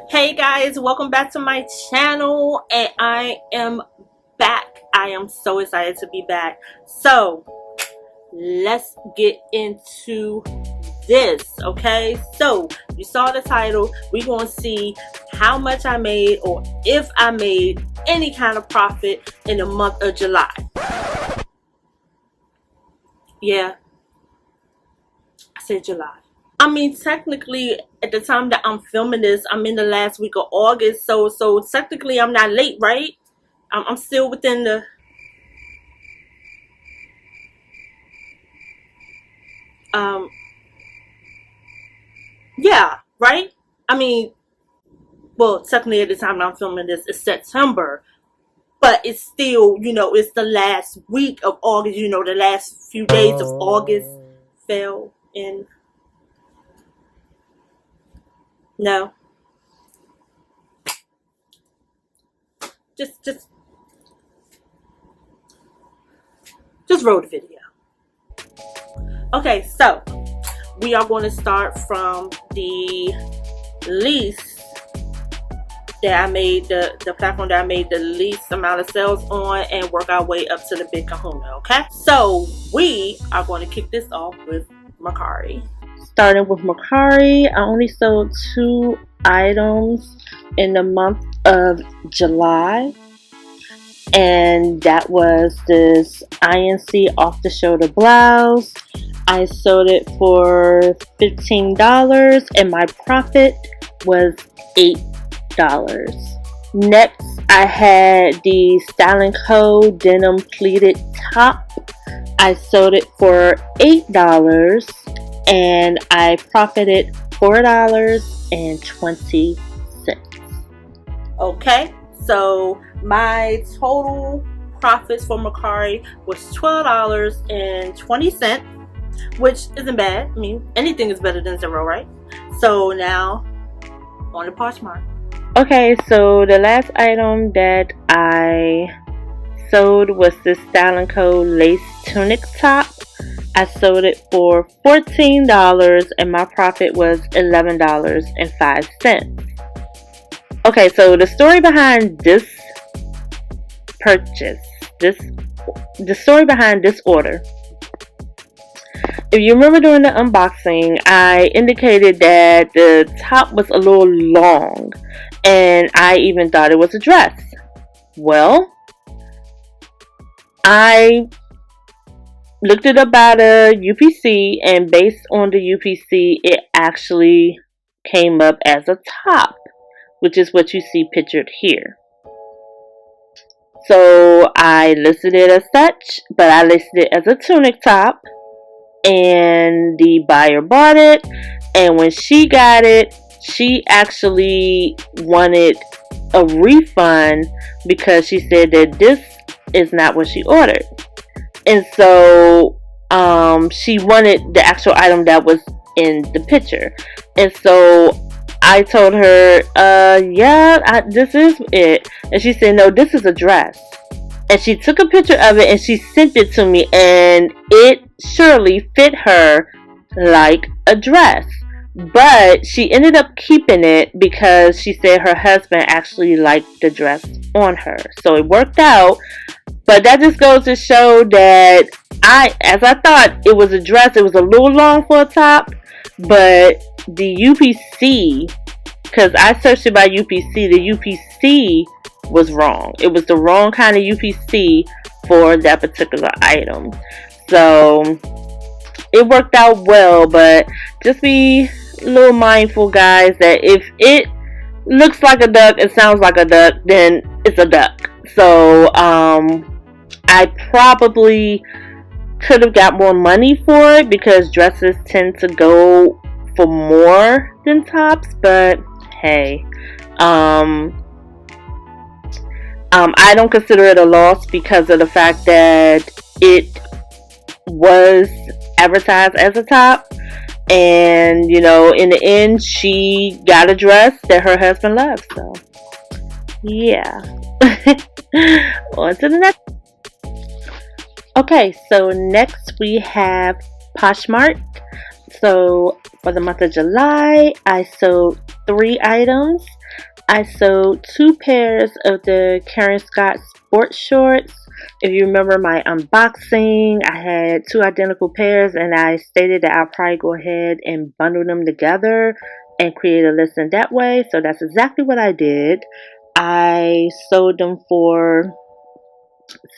Hey guys, welcome back to my channel, and I am back. I am so excited to be back. So let's get into this. Okay, so you saw the title. We're gonna see how much I made, or if I made any kind of profit in the month of July. Yeah, I said July. I mean, technically, at the time that I'm filming this, I'm in the last week of August, so technically I'm not late, right? I'm still within the um yeah, right? I mean, well, technically at the time I'm filming this, it's September, but it's still, it's the last week of August. The last few days of August fell in. No, just roll the video. Okay, so we are going to start from the least that I made, the platform that I made the least amount of sales on, and work our way up to the big kahuna. Okay, so we are going to kick this off with Mercari. Starting with Mercari, I only sold 2 items in the month of July, and that was this INC off the shoulder blouse. I sold it for $15 and my profit was $8. Next, I had the Style & Co denim pleated top. I sold it for $8 and I profited $4.20. Okay, so my total profits for Mercari was $12.20, which isn't bad. I mean, anything is better than zero, right? So now on to Poshmark. Okay, so the last item that I sold was this Style & Co lace tunic top. I sold it for $14 and my profit was $11.05. Okay, so the story behind this purchase, the story behind this order. If you remember during the unboxing, I indicated that the top was a little long and I even thought it was a dress. Well, I looked it up at a UPC, and based on the UPC, it actually came up as a top, which is what you see pictured here. So I listed it as such, but I listed it as a tunic top, and the buyer bought it, and when she got it, she actually wanted a refund because she said that this is not what she ordered. And so she wanted the actual item that was in the picture. And so I told her, this is it. And she said, no, this is a dress. And she took a picture of it and she sent it to me, and it surely fit her like a dress. But she ended up keeping it because she said her husband actually liked the dress on her. So it worked out. But that just goes to show that as I thought it was a dress, it was a little long for a top. But the UPC, because I searched it by UPC, the UPC was wrong. It was the wrong kind of UPC for that particular item. So it worked out well, but just be a little mindful, guys, that if it looks like a duck, it sounds like a duck, then it's a duck. So I probably could have got more money for it because dresses tend to go for more than tops, but hey, I don't consider it a loss because of the fact that it was advertised as a top, and in the end she got a dress that her husband loves. So yeah. On to the next. Okay, so next we have Poshmark. So for the month of July, I sold 3 items. I sold 2 pairs of the Karen Scott sports shorts. If you remember my unboxing, I had 2 identical pairs, and I stated that I'll probably go ahead and bundle them together and create a listing that way. So that's exactly what I did. I sold them for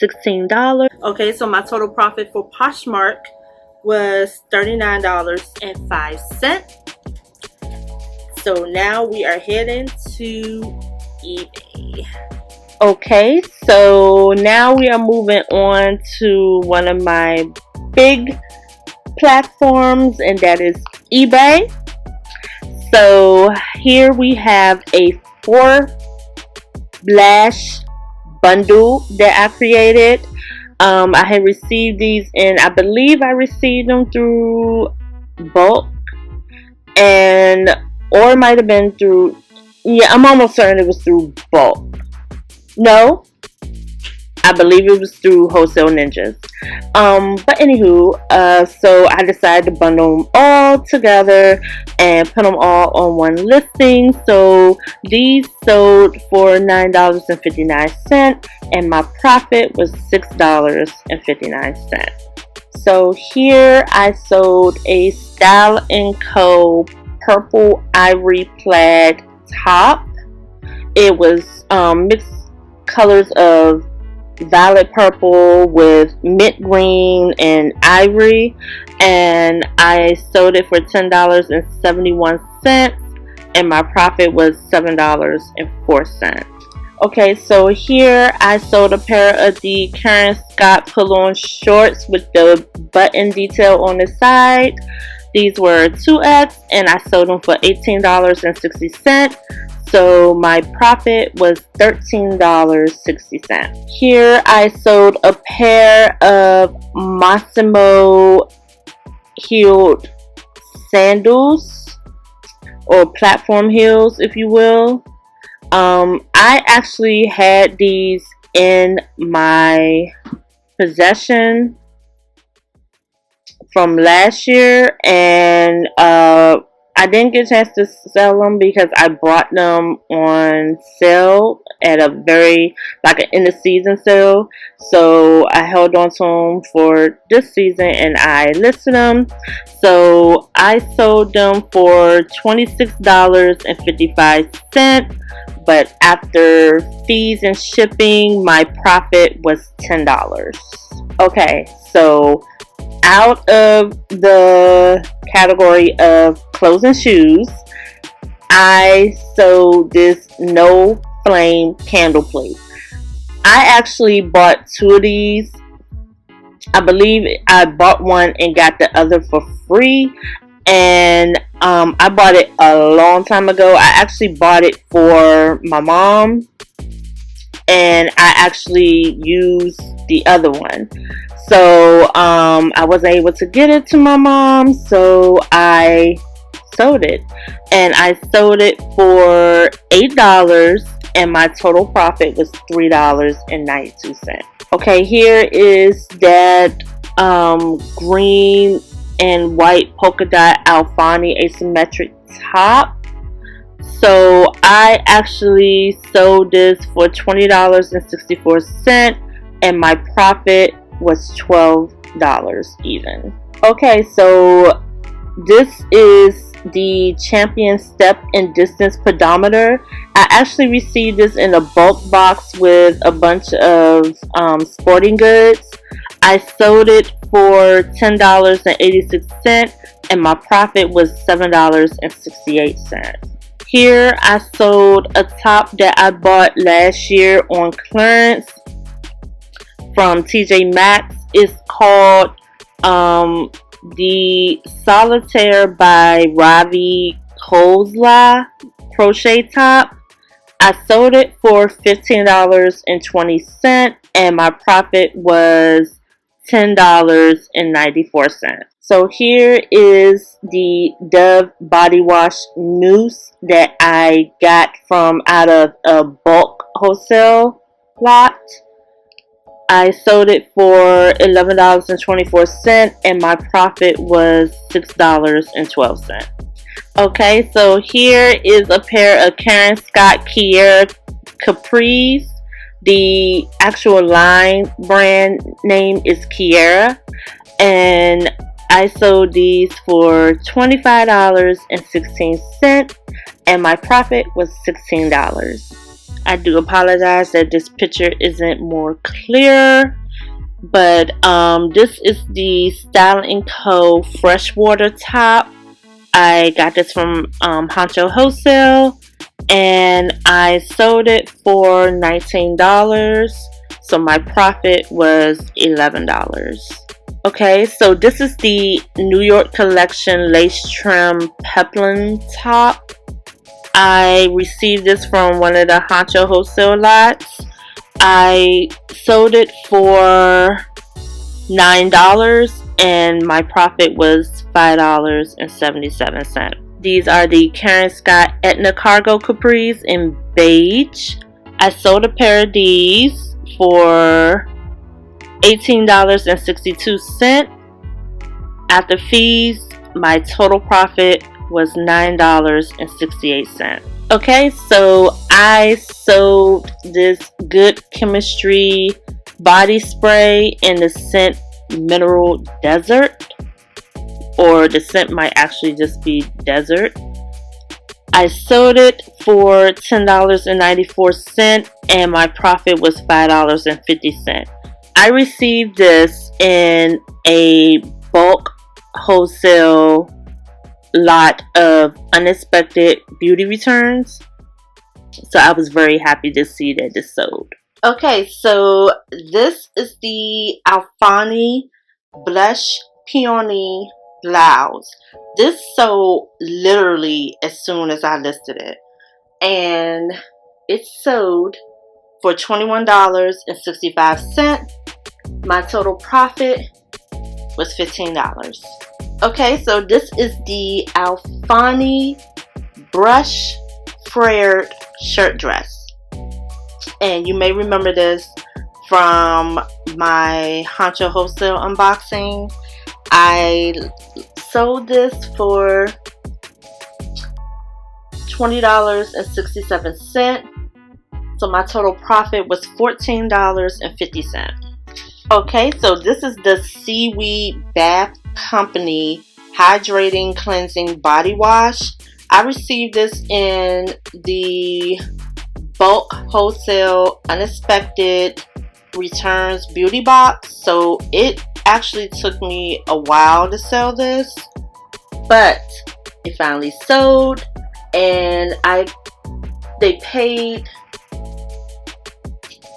$16. Okay, so my total profit for Poshmark was $39.05. So now we are heading to eBay. Okay, so now we are moving on to one of my big platforms, and that is eBay. So here we have a 4 Lash bundle that I created. I had received these, and I believe I received them through bulk, and or it might have been through, yeah, I'm almost certain it was through bulk. No, I believe it was through Wholesale Ninjas. But anywho, so I decided to bundle them all together and put them all on one listing. So these sold for $9.59, and my profit was $6.59. So here I sold a Style & Co. purple ivory plaid top. It was mixed colors of violet purple with mint green and ivory, and I sold it for $10.71, and my profit was $7.04. Okay, so here I sold a pair of the Karen Scott pull-on shorts with the button detail on the side. These were 2X, and I sold them for $18.60. So my profit was $13.60. Here I sold a pair of Massimo heeled sandals, or platform heels, if you will. I actually had these in my possession from last year, and I didn't get a chance to sell them because I brought them on sale at a very, like an end of season sale. So I held on to them for this season and I listed them. So I sold them for $26.55, but after fees and shipping, my profit was $10. Okay, so out of the category of clothes and shoes, I sold this No Flame candle plate. I actually bought 2 of these. I believe I bought one and got the other for free, and I bought it a long time ago. I actually bought it for my mom, and I actually used the other one. So I wasn't able to get it to my mom, so I sold it, and I sold it for $8, and my total profit was $3.92. Okay, here is that green and white polka dot Alfani asymmetric top. So I actually sold this for $20.64, and my profit was $12 even. Okay, so this is the Champion Step and Distance Pedometer. I actually received this in a bulk box with a bunch of sporting goods. I sold it for $10.86, and my profit was $7.68. Here I sold a top that I bought last year on clearance from TJ Maxx. It's called the Solitaire by Ravi Khosla crochet top. I sold it for $15.20, and my profit was $10.94. So here is the Dove body wash mousse that I got from out of a bulk wholesale lot. I sold it for $11.24 and my profit was $6.12. Okay, so here is a pair of Karen Scott Kiera capris. The actual line brand name is Kiera, and I sold these for $25.16 and my profit was $16. I do apologize that this picture isn't more clear, but this is the Style & Co. freshwater top. I got this from Honcho Wholesale and I sold it for $19, so my profit was $11. Okay, so this is the New York Collection lace trim peplum top. I received this from one of the Honcho Wholesale lots. I sold it for $9 and my profit was $5.77. These are the Karen Scott Etna Cargo capris in beige. I sold a pair of these for $18.62. After fees, my total profit was $9.68. Okay, so I sold this Good Chemistry body spray in the scent Mineral Desert, or the scent might actually just be desert. I sold it for $10.94 and my profit was $5.50. I received this in a bulk wholesale lot of unexpected beauty returns, so I was very happy to see that this sold. Okay, so this is the Alfani Blush Peony blouse. This sold literally as soon as I listed it, and it sold for $21.65. My total profit was $15. Okay, so this is the Alfani Brush Flared shirt dress, and you may remember this from my Honcho Wholesale unboxing. I sold this for $20.67, so my total profit was $14.50. Okay, so this is the Seaweed Bath Company Hydrating Cleansing Body Wash. I received this in the bulk wholesale unexpected returns beauty box, so it actually took me a while to sell this, but it finally sold, and they paid,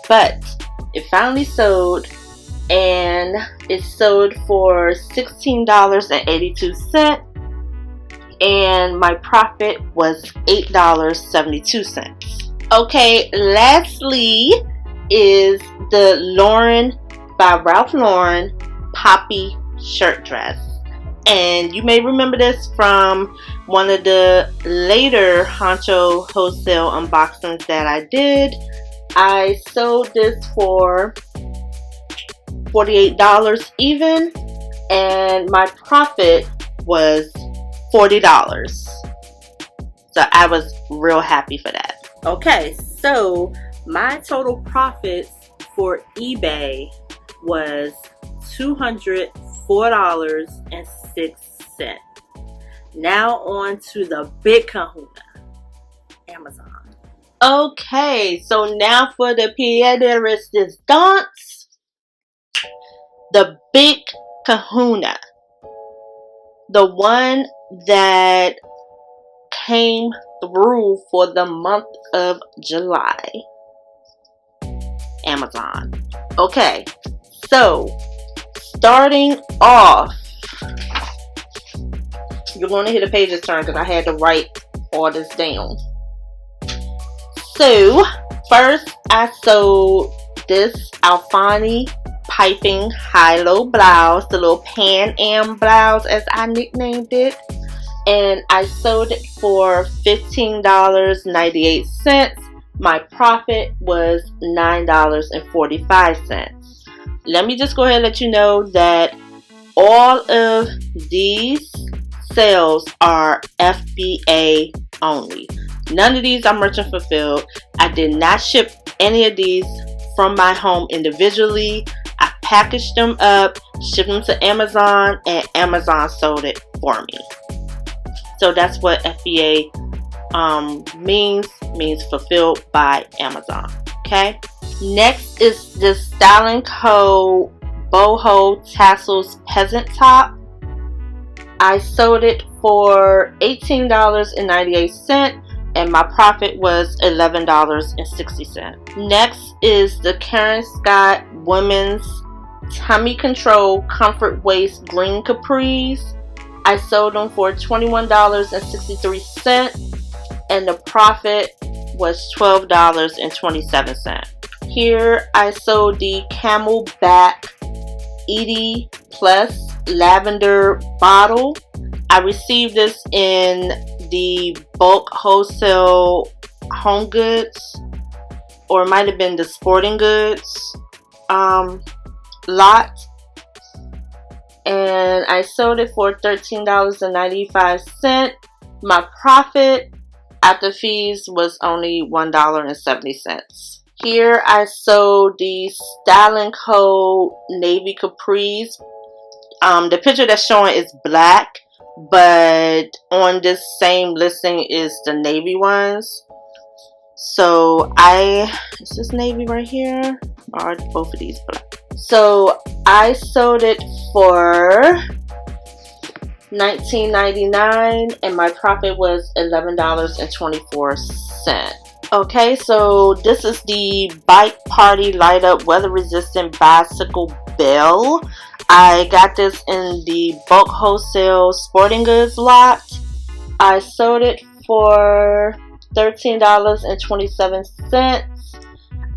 but it finally sold, and it sold for $16.82 and my profit was $8.72. Okay, lastly is the Lauren by Ralph Lauren Poppy shirt dress, and you may remember this from one of the later Honcho Wholesale unboxings that I did. I sold this for $48 even, and my profit was $40. So I was real happy for that. Okay, so my total profits for eBay was $204.06. Now on to the big kahuna, Amazon. Okay, so now for the pièce de résistance, the big kahuna, the one that came through for the month of July, Amazon. Okay, so starting off, you're going to hear the pages turn because I had to write all this down. So first I sold this Alfani piping high-low blouse, the little Pan Am blouse as I nicknamed it, and I sold it for $15.98. My profit was $9.45. let me just go ahead and let you know that all of these sales are FBA only. None of these are merchant fulfilled. I did not ship any of these from my home individually. I packaged them up, shipped them to Amazon, and Amazon sold it for me. So that's what FBA means fulfilled by Amazon. Okay. Next is this Style & Co. Boho Tassels Peasant Top. I sold it for $18.98 and my profit was $11.60. Next is the Karen Scott Women's Tummy Control Comfort Waist Green Capris. I sold them for $21.63 and the profit was $12.27. Here I sold the Camelback Edie Plus Lavender Bottle. I received this in the bulk wholesale home goods, or it might have been the sporting goods lot, and I sold it for $13.95. My profit after fees was only $1.70. Here I sold the Style & Co. Navy Capris. The picture that's showing is black, but on this same listing is the navy ones. So is this navy right here? Or are both of these black? So I sold it for $19.99 and my profit was $11.24. Okay, so this is the Bike Party Light Up Weather Resistant Bicycle Bell. I got this in the bulk wholesale sporting goods lot. I sold it for $13.27.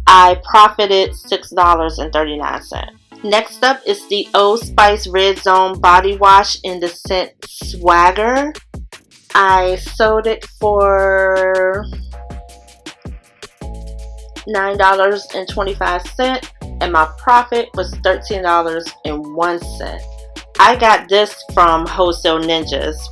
I profited $6.39. Next up is the Old Spice Red Zone Body Wash in the scent Swagger. I sold it for $9.25 and my profit was $13.01. I got this from Wholesale Ninjas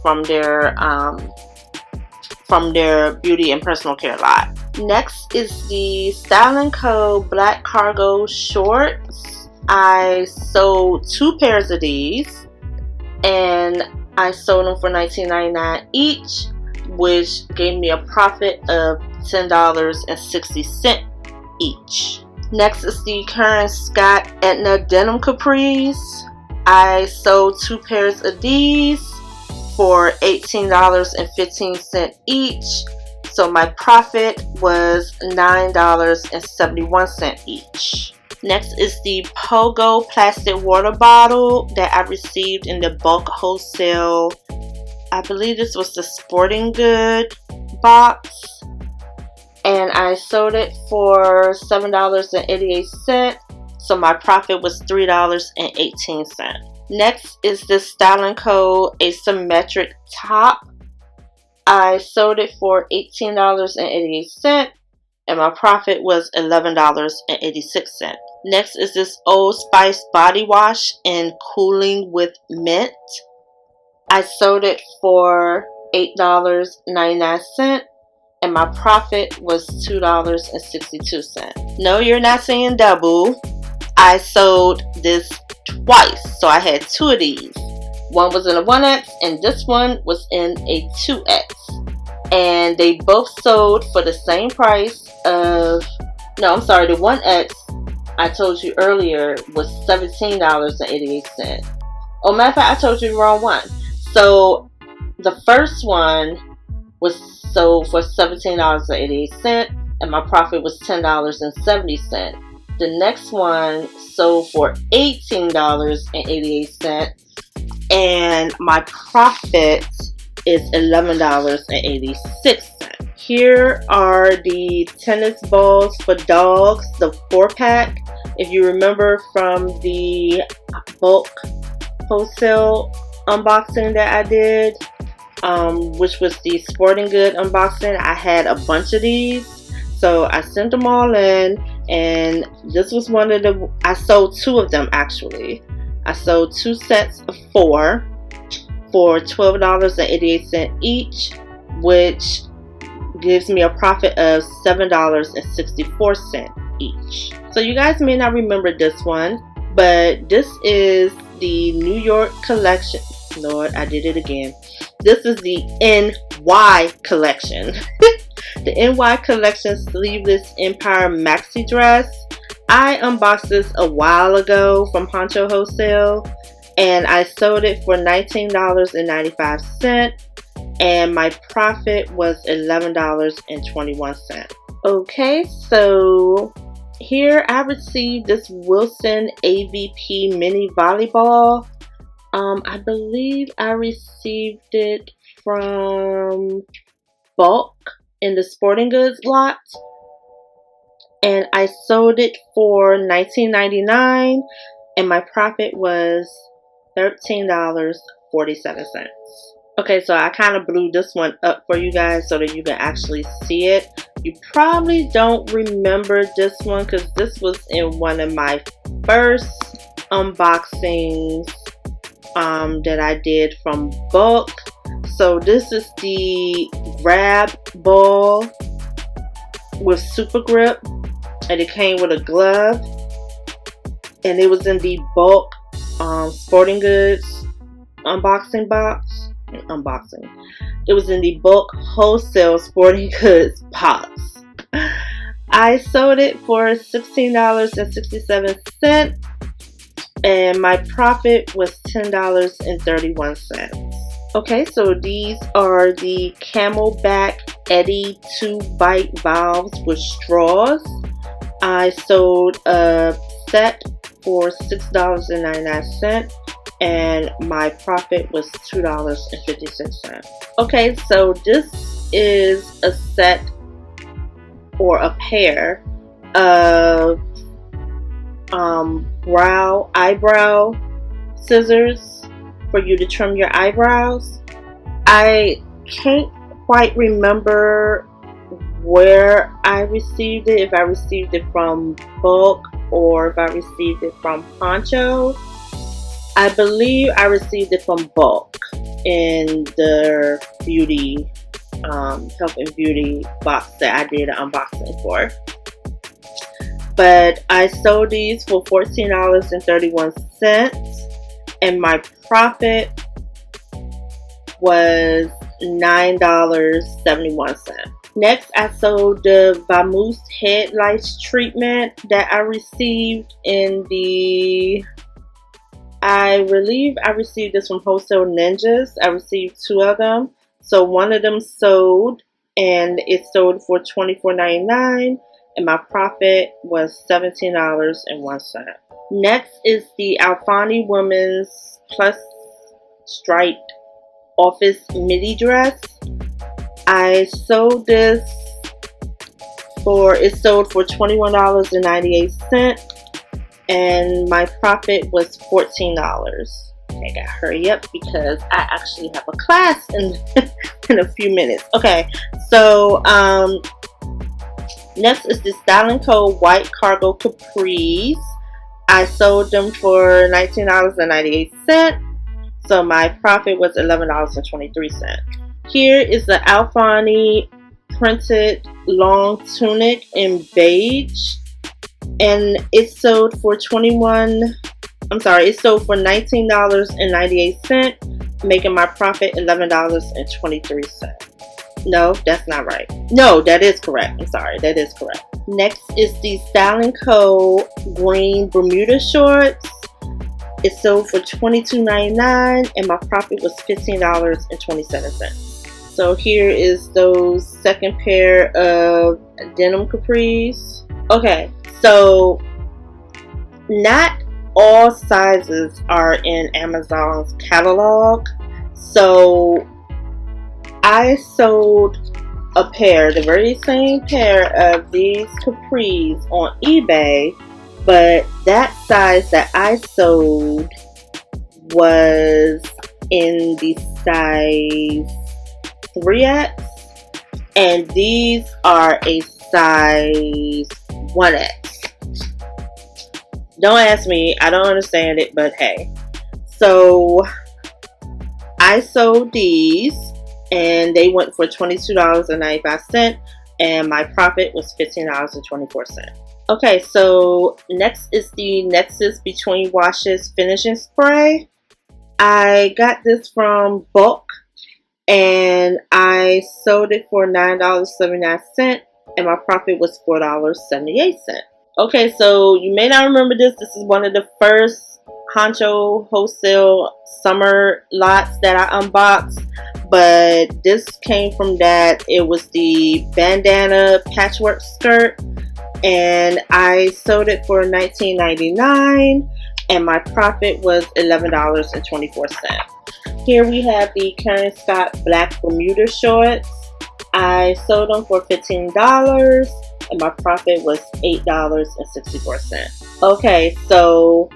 from their beauty and personal care lot. Next is the Style & Co. Black Cargo Shorts. I sold 2 pairs of these and I sold them for $19.99 each, which gave me a profit of $10.60 each. Next is the Karen Scott Etna Denim Capris. I sold 2 pairs of these for $18.15 each, so my profit was $9.71 each. Next is the Pogo plastic water bottle that I received in the bulk wholesale. I believe this was the sporting good box. And I sold it for $7.88, so my profit was $3.18. Next is the Style & Co. Asymmetric Top. I sold it for $18.88 and my profit was $11.86. Next is this Old Spice Body Wash in Cooling with Mint. I sold it for $8.99 and my profit was $2.62. No, you're not seeing double. I sold this twice, so I had 2 of these. One was in a 1X and this one was in a 2X. And they both sold for the same price of, no, I'm sorry, the 1X I told you earlier was $17.88. Oh, matter of fact, I told you the wrong one. So the first one was sold for $17.88 and my profit was $10.70. The next one sold for $18.88 and my profit is $11.86. Here are the tennis balls for dogs, the 4-pack. If you remember from the bulk wholesale unboxing that I did, which was the sporting good unboxing, I had a bunch of these. So I sent them all in And this was one of the, I sold 2 of them actually. I sold 2 sets of 4 for $12.88 each, which gives me a profit of $7.64 each. So you guys may not remember this one, but this is the New York collection. Lord, I did it again. This is the NY collection. The NY collection sleeveless Empire maxi dress. I unboxed this a while ago from Poncho Wholesale, and I sold it for $19.95, and my profit was $11.21. Okay, so here I received this Wilson AVP mini volleyball. I believe I received it from Bulk in the sporting goods lot, and I sold it for $19.99, and my profit was $13.47. Okay, so I kind of blew this one up for you guys so that you can actually see it. You probably don't remember this one because this was in one of my first unboxings that I did from Bulk. So this is the grab ball with super grip, and it came with a glove, and it was in the Bulk sporting goods unboxing box. It was in the Bulk wholesale sporting goods box. I sold it for $16.67, and my profit was $10.31. Okay, so these are the Camelback Eddy 2-bite valves with straws. I sold a set for $6.99, and my profit was $2.56. Okay, so this is a set or a pair of eyebrow scissors for you to trim your eyebrows. I can't quite remember where I received it, if I received it from Bulk or if I received it from Poncho. I believe I received it from Bulk in the beauty, health and beauty box that I did an unboxing for. But I sold these for $14.31, and my profit was $9.71. Next, I sold the Vamoose head lice treatment that I received in the, I believe I received this from Wholesale Ninjas. I received 2 of them. So one of them sold, and it sold for $24.99, and my profit was $17.01. Next is the Alfani Women's Plus Striped Office Midi Dress. I sold this for, it sold for $21.98, and my profit was $14. I gotta hurry up because I actually have a class in in a few minutes. Okay, so next is the Style & Co. White Cargo Capris. I sold them for $19.98, so my profit was $11.23. Here is the Alfani printed long tunic in beige, and it sold for $19.98, making my profit $11.23. No, that's not right. No, that is correct. I'm sorry, that is correct. Next is the Style & Co. green Bermuda shorts. It sold for $22.99, and my profit was $15.27. So here is those second pair of denim capris. Okay, so not all sizes are in Amazon's catalog. So I sold a pair, the very same pair of these capris on eBay, but that size that I sold was in the size 3X, and these are a size 1X. Don't ask me. I don't understand it, but hey. So I sold these and they went for $22.95 and my profit was $15.24. Okay, so next is the Nexxus Between Washes Finishing Spray. I got this from Bulk and I sold it for $9.79 and my profit was $4.78. Okay, so you may not remember this. This is one of the first Honcho wholesale summer lots that I unboxed, but this came from that. It was the bandana patchwork skirt and I sold it for $19.99 and my profit was $11.24. Here we have the Karen Scott Black Bermuda shorts. I sold them for $15 and my profit was $8.64. Okay, so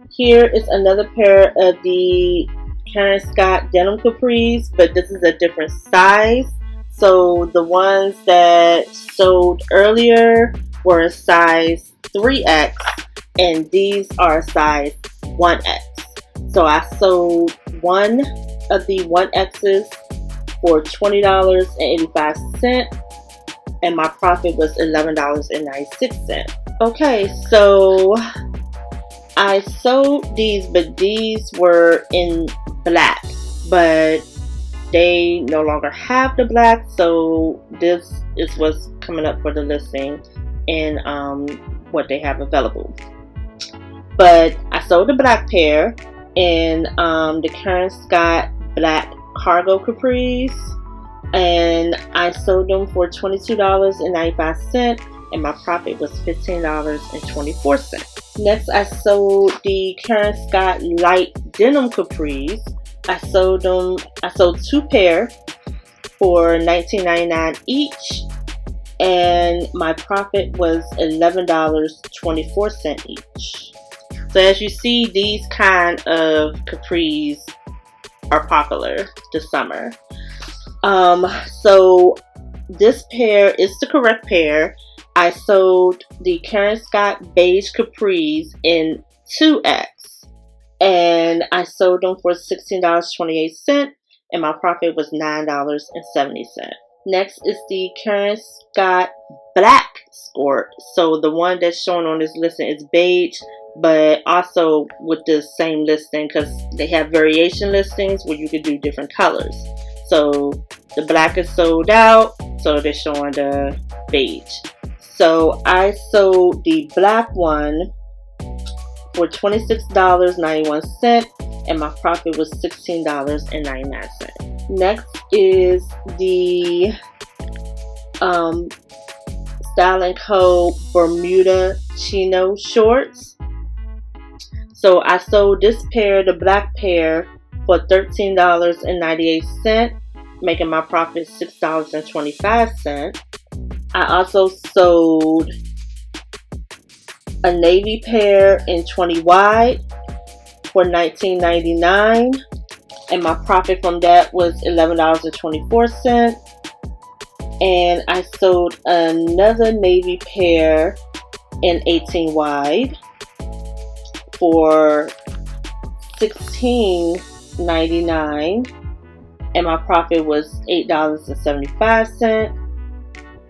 here is another pair of the Karen Scott denim capris, but this is a different size. So the ones that sold earlier were a size 3X and these are a size 1X. So I sold one of the 1X's for $20.85 and my profit was $11.96. Okay, so I sold these, but these were in black, but they no longer have the black, so this is what's coming up for the listing and what they have available. But I sold the black pair in the Karen Scott black cargo capris and I sold them for $22.95 and my profit was $15.24. Next, I sold the Karen Scott light denim capris. I sold two pair for $19.99 each and my profit was $11.24 each. So as you see, these kind of capris are popular this summer. So this pair is the correct pair. I sold the Karen Scott beige capris in 2X and I sold them for $16.28 and my profit was $9.70. Next is the Karen Scott black skirt. So the one that's shown on this listing is beige, but also with the same listing because they have variation listings where you can do different colors. So the black is sold out, so they're showing the beige. So I sold the black one for $26.91 and my profit was $16.99. Next is the Style & Co. Bermuda Chino shorts. So I sold this pair, the black pair, for $13.98, making my profit $6.25. I also sold a navy pair in 20 wide for $19.99 and my profit from that was $11.24. And I sold another navy pair in 18 wide for $16.99 and my profit was $8.75.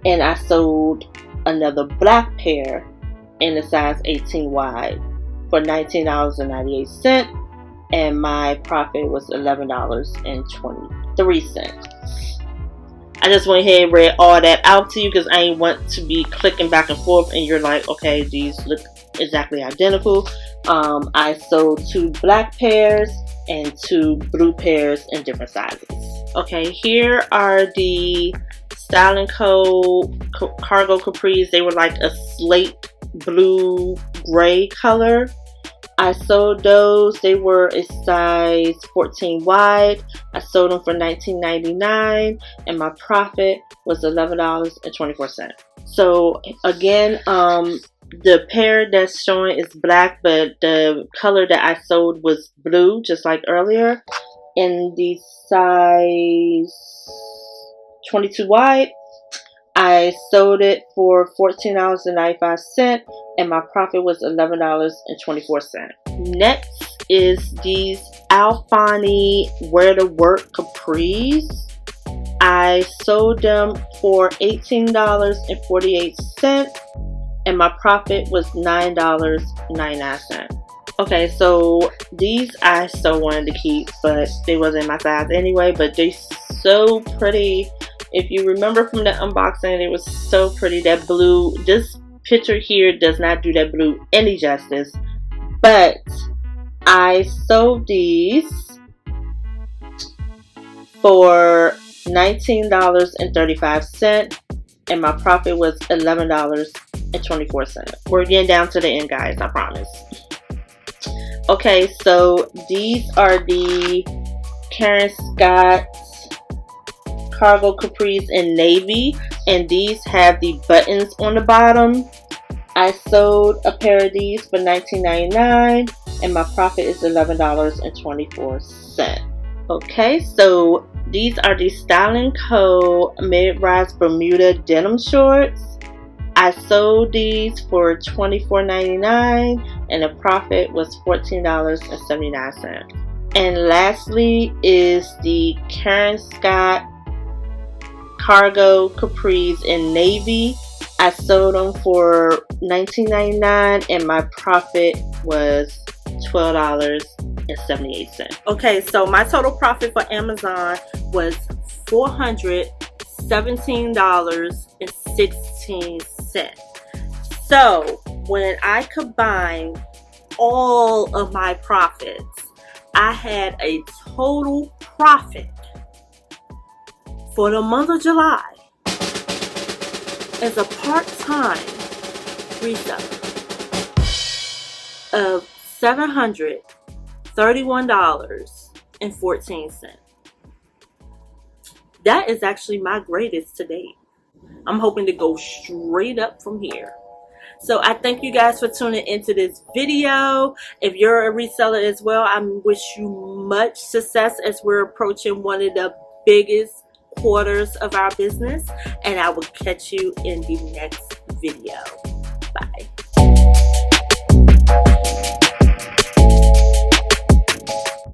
And I sold another black pair in the size 18 wide for $19.98 and my profit was $11.23. I just went ahead and read all that out to you because I ain't want to be clicking back and forth and you're like, okay, these look exactly identical. I sold two black pairs and two blue pairs in different sizes. Okay, here are the Style & Co. cargo capris. They were like a slate blue gray color. I sold those. They were a size 14 wide. I sold them for $19.99 and my profit was $11.24. So again, the pair that's showing is black, but the color that I sold was blue, just like earlier. In the size 22 wide, I sold it for $14.95 and my profit was $11.24. Next is these Alfani Wear to Work capris. I sold them for $18.48 and my profit was $9.99. Okay, so these I so wanted to keep, but they wasn't my size anyway, but they so pretty. If you remember from the unboxing, it was so pretty. That blue, this picture here does not do that blue any justice, but I sold these for $19.35 and my profit was $11.24. We're getting down to the end, guys, I promise. Okay, so these are the Karen Scott cargo capris in navy, and these have the buttons on the bottom. I sold a pair of these for $19.99 and my profit is $11.24. Okay, so these are the Style & Co. mid-rise Bermuda denim shorts. I sold these for $24.99 and the profit was $14.79. And lastly is the Karen Scott cargo capris in navy. I sold them for $19.99 and my profit was $12.78. Okay, so my total profit for Amazon was $417.16. So when I combine all of my profits, I had a total profit for the month of July as a part-time reseller of $731.14. That is actually my greatest to date. I'm hoping to go straight up from here. So I thank you guys for tuning into this video. If you're a reseller as well, I wish you much success as we're approaching one of the biggest quarters of our business. And I will catch you in the next video.